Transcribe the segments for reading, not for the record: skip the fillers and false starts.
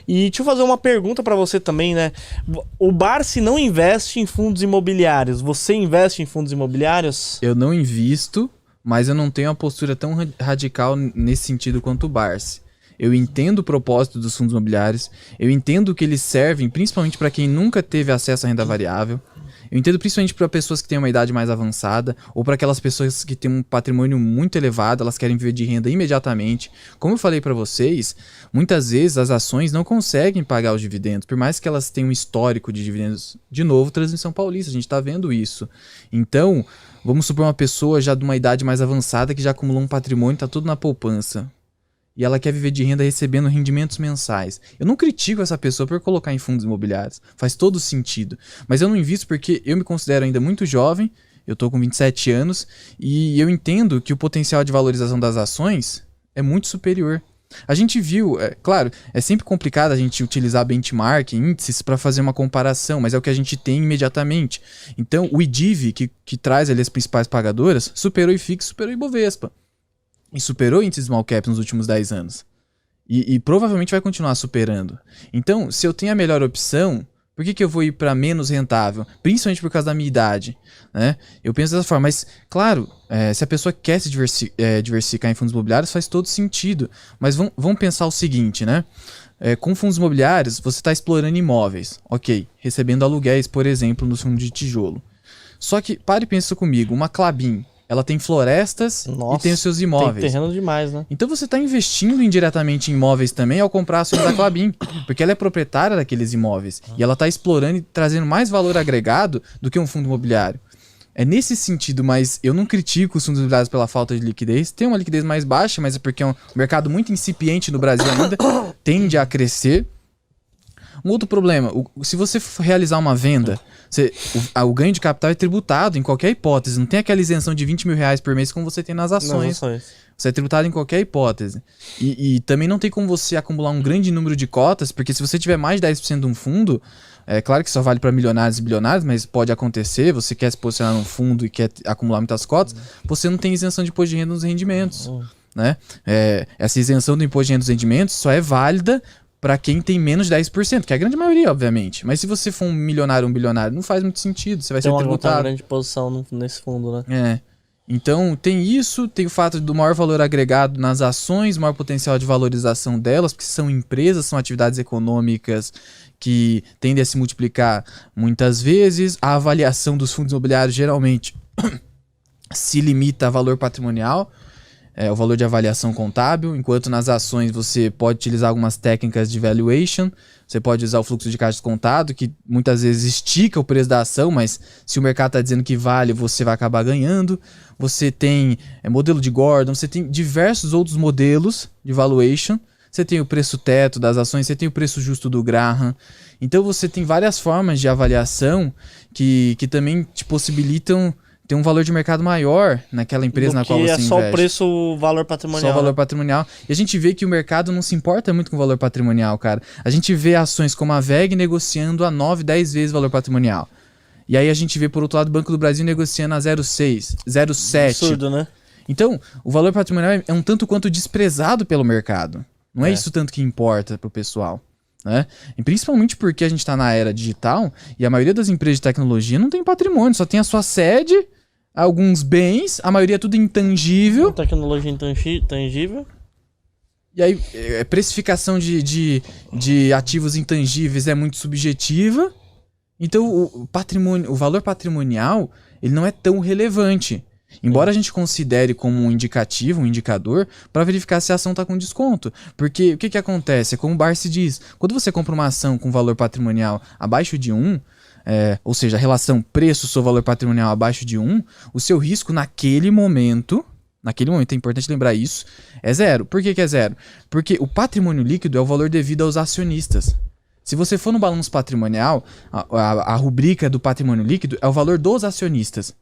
E deixa eu fazer uma pergunta pra você também, né? O Barsi não investe em fundos imobiliários. Você investe em fundos imobiliários? Eu não invisto, mas eu não tenho uma postura tão radical nesse sentido quanto o Barsi. Eu entendo o propósito dos fundos imobiliários, eu entendo que eles servem principalmente para quem nunca teve acesso à renda variável. Eu entendo principalmente para pessoas que têm uma idade mais avançada ou para aquelas pessoas que têm um patrimônio muito elevado, elas querem viver de renda imediatamente. Como eu falei para vocês, muitas vezes as ações não conseguem pagar os dividendos, por mais que elas tenham um histórico de dividendos. De novo, Transmissão Paulista, a gente está vendo isso. Então, vamos supor uma pessoa já de uma idade mais avançada que já acumulou um patrimônio, está tudo na poupança. E ela quer viver de renda recebendo rendimentos mensais. Eu não critico essa pessoa por colocar em fundos imobiliários. Faz todo sentido. Mas eu não invisto porque eu me considero ainda muito jovem. Eu tô com 27 anos. E eu entendo que o potencial de valorização das ações é muito superior. A gente viu, claro, é sempre complicado a gente utilizar benchmark, índices para fazer uma comparação, mas é o que a gente tem imediatamente. Então, o IDIV, que traz ali as principais pagadoras, superou o IFIX, superou o Ibovespa. E superou o índice small cap nos últimos 10 anos. E provavelmente vai continuar superando. Então, se eu tenho a melhor opção, por que eu vou ir para menos rentável? Principalmente por causa da minha idade. Né? Eu penso dessa forma. Mas, claro, se a pessoa quer se diversificar em fundos imobiliários, faz todo sentido. Mas vamos pensar o seguinte, né? Com fundos imobiliários, você está explorando imóveis. Ok, recebendo aluguéis, por exemplo, no fundo de tijolo. Só que, pare e pensa comigo, uma Klabin, ela tem florestas. Nossa, e tem os seus imóveis. Tem terreno demais, né? Então você está investindo indiretamente em imóveis também ao comprar ações da Klabin, porque ela é proprietária daqueles imóveis. E ela está explorando e trazendo mais valor agregado do que um fundo imobiliário. É nesse sentido, mas eu não critico os fundos imobiliários pela falta de liquidez. Tem uma liquidez mais baixa, mas é porque é um mercado muito incipiente no Brasil ainda, tende a crescer. Um outro problema, se você realizar uma venda, o ganho de capital é tributado em qualquer hipótese. Não tem aquela isenção de 20 mil reais por mês como você tem nas ações. Você é tributado em qualquer hipótese. E também não tem como você acumular um grande número de cotas, porque se você tiver mais de 10% de um fundo, é claro que só vale para milionários e bilionários, mas pode acontecer, você quer se posicionar num fundo e quer acumular muitas cotas, você não tem isenção de imposto de renda nos rendimentos. Né? Essa isenção do imposto de renda dos rendimentos só é válida para quem tem menos de 10%, que é a grande maioria, obviamente. Mas se você for um milionário ou um bilionário, não faz muito sentido, você vai ser tributado. Tem uma grande posição nesse fundo, né? Então, tem isso, tem o fato do maior valor agregado nas ações, maior potencial de valorização delas, porque são empresas, são atividades econômicas que tendem a se multiplicar muitas vezes. A avaliação dos fundos imobiliários, geralmente, se limita a valor patrimonial, o valor de avaliação contábil, enquanto nas ações você pode utilizar algumas técnicas de valuation, você pode usar o fluxo de caixa descontado, que muitas vezes estica o preço da ação, mas se o mercado está dizendo que vale, você vai acabar ganhando. Você tem modelo de Gordon, você tem diversos outros modelos de valuation, você tem o preço teto das ações, você tem o preço justo do Graham. Então você tem várias formas de avaliação que também te possibilitam ter um valor de mercado maior naquela empresa na qual você investe. É só o preço, o valor patrimonial. Só o valor patrimonial. E a gente vê que o mercado não se importa muito com o valor patrimonial, cara. A gente vê ações como a VEG negociando a 9, 10 vezes o valor patrimonial. E aí a gente vê, por outro lado, o Banco do Brasil negociando a 0,6, 0,7. Absurdo, né? Então, o valor patrimonial é um tanto quanto desprezado pelo mercado. Não é isso tanto que importa pro pessoal. Né? E principalmente porque a gente está na era digital e a maioria das empresas de tecnologia não tem patrimônio, só tem a sua sede, alguns bens, a maioria é tudo intangível. Tecnologia intangível. E aí, precificação de ativos intangíveis é muito subjetiva. Então, o valor patrimonial, ele não é tão relevante. Embora a gente considere como um indicativo, um indicador, para verificar se a ação está com desconto. Porque o que acontece? É como o Barsi diz, quando você compra uma ação com valor patrimonial abaixo de 1, ou seja, a relação preço sobre valor patrimonial abaixo de 1, o seu risco naquele momento, é importante lembrar isso, é zero. Por que é zero? Porque o patrimônio líquido é o valor devido aos acionistas. Se você for no balanço patrimonial, a rubrica do patrimônio líquido é o valor dos acionistas.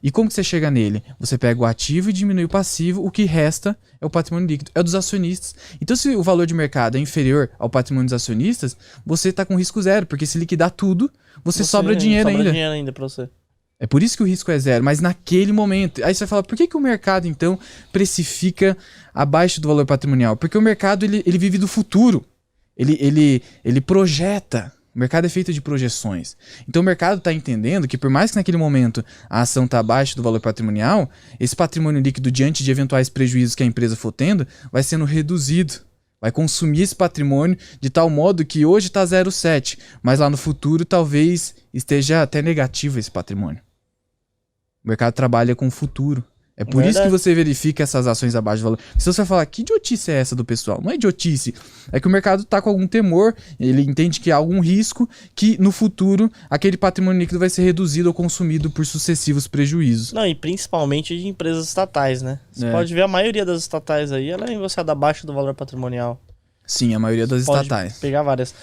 E como que você chega nele? Você pega o ativo e diminui o passivo, o que resta é o patrimônio líquido, é dos acionistas. Então, se o valor de mercado é inferior ao patrimônio dos acionistas, você está com risco zero, porque se liquidar tudo, você sobra dinheiro ainda. Sobra dinheiro ainda para você. É por isso que o risco é zero, mas naquele momento. Aí você vai falar, por que o mercado, então, precifica abaixo do valor patrimonial? Porque o mercado ele vive do futuro. Ele projeta. O mercado é feito de projeções. Então o mercado está entendendo que por mais que naquele momento a ação está abaixo do valor patrimonial, esse patrimônio líquido diante de eventuais prejuízos que a empresa for tendo, vai sendo reduzido. Vai consumir esse patrimônio de tal modo que hoje está 0,7, mas lá no futuro talvez esteja até negativo esse patrimônio. O mercado trabalha com o futuro. É por isso que você verifica essas ações abaixo do valor. Se você vai falar, que idiotice é essa do pessoal? Não é idiotice. É que o mercado está com algum temor, ele entende que há algum risco que no futuro aquele patrimônio líquido vai ser reduzido ou consumido por sucessivos prejuízos. Não, e principalmente de empresas estatais, né? Você pode ver a maioria das estatais aí, ela é negociada abaixo do valor patrimonial. Sim, a maioria das estatais. Pegar várias.